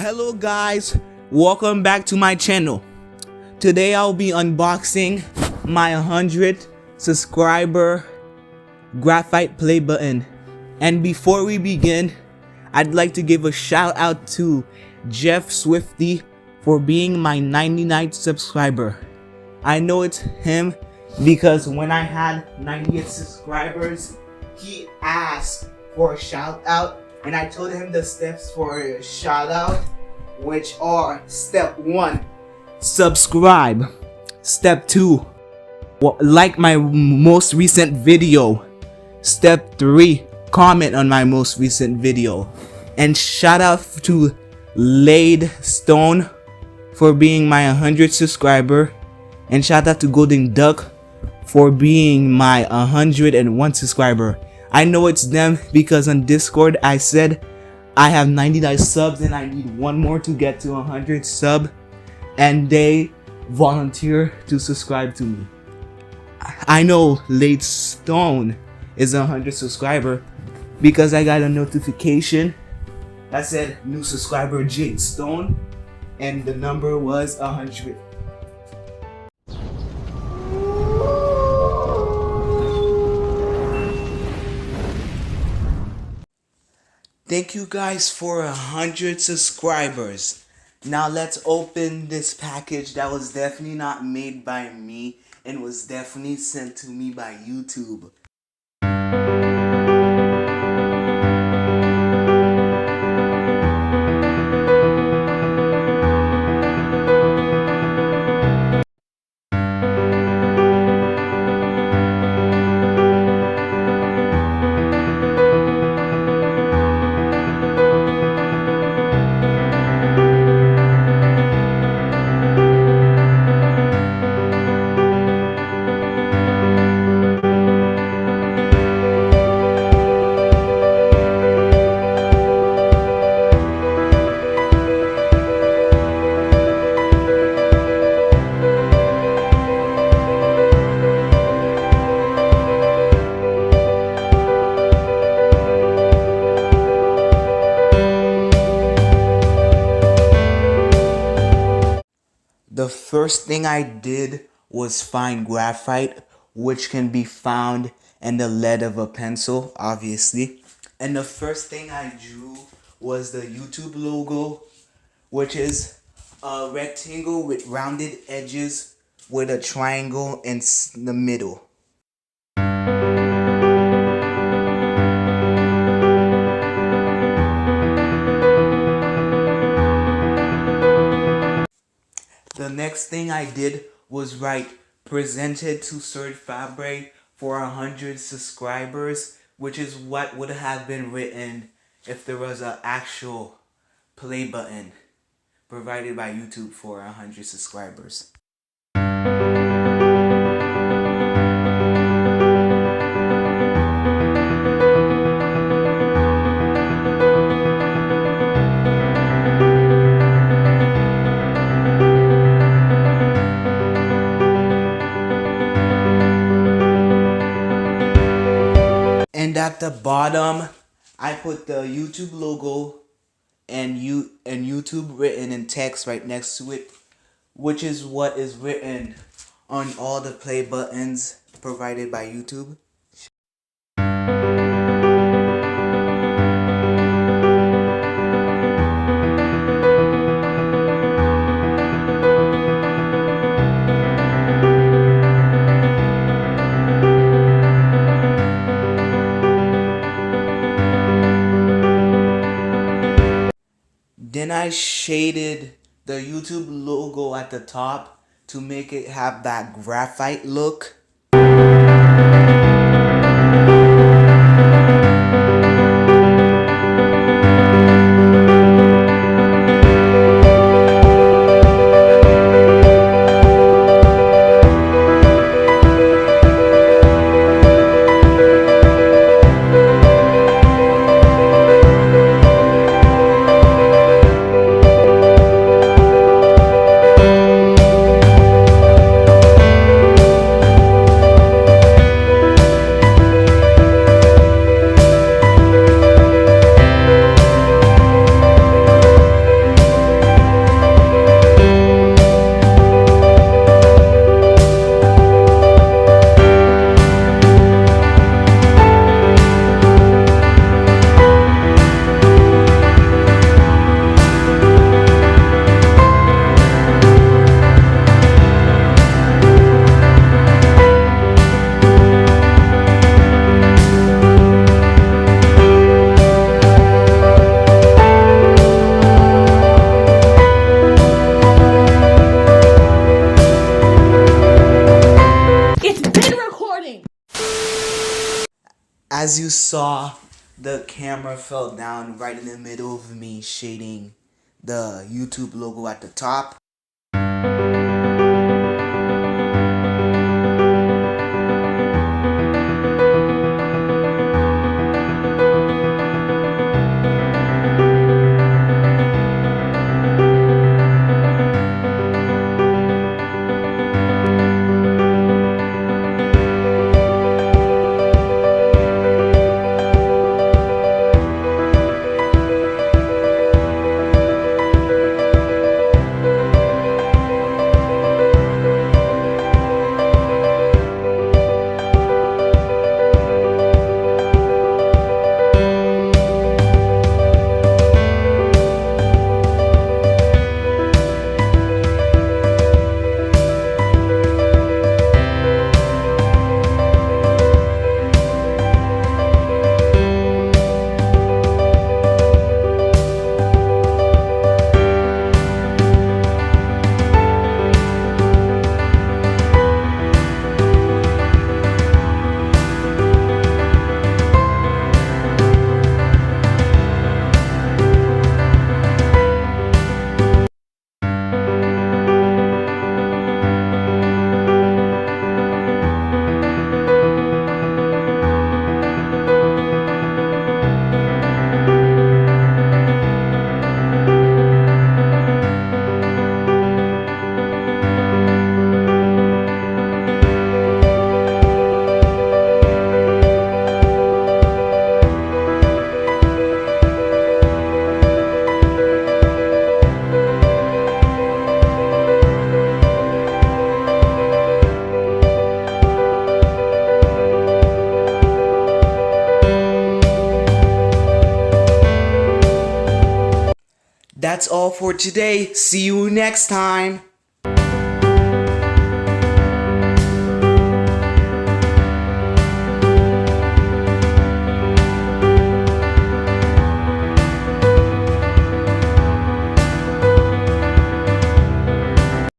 Hello guys, welcome back to my channel. Today I'll be unboxing my 100th subscriber Graphite play button. And before we begin, I'd like to give a shout out to Jeff Swifty for being my 99th subscriber. I know it's him because when I had 98 subscribers, he asked for a shout out. And I told him the steps for a shout out, which are step 1, subscribe. Step 2, like my most recent video. Step 3, comment on my most recent video. And shout out to Laid Stone for being my 100th subscriber. And shout out to Golden Duck for being my 101 subscriber. I know it's them because on Discord I said I have 99 subs and I need one more to get to 100 sub, and they volunteer to subscribe to me. I know Late Stone is a 100 subscriber because I got a notification that said new subscriber Jade Stone and the number was 100. Thank you guys for 100 subscribers. Now let's open this package that was definitely not made by me and was definitely sent to me by YouTube. The first thing I did was find graphite, which can be found in the lead of a pencil, obviously. And the first thing I drew was the YouTube logo, which is a rectangle with rounded edges with a triangle in the middle. The next thing I did was write presented to Sir Fabre for 100 subscribers, which is what would have been written if there was an actual play button provided by YouTube for 100 subscribers. And at the bottom, I put the YouTube logo and YouTube written in text right next to it, which is what is written on all the play buttons provided by YouTube. Then I shaded the YouTube logo at the top to make it have that graphite look. As you saw, the camera fell down right in the middle of me shading the YouTube logo at the top. That's all for today. See you next time.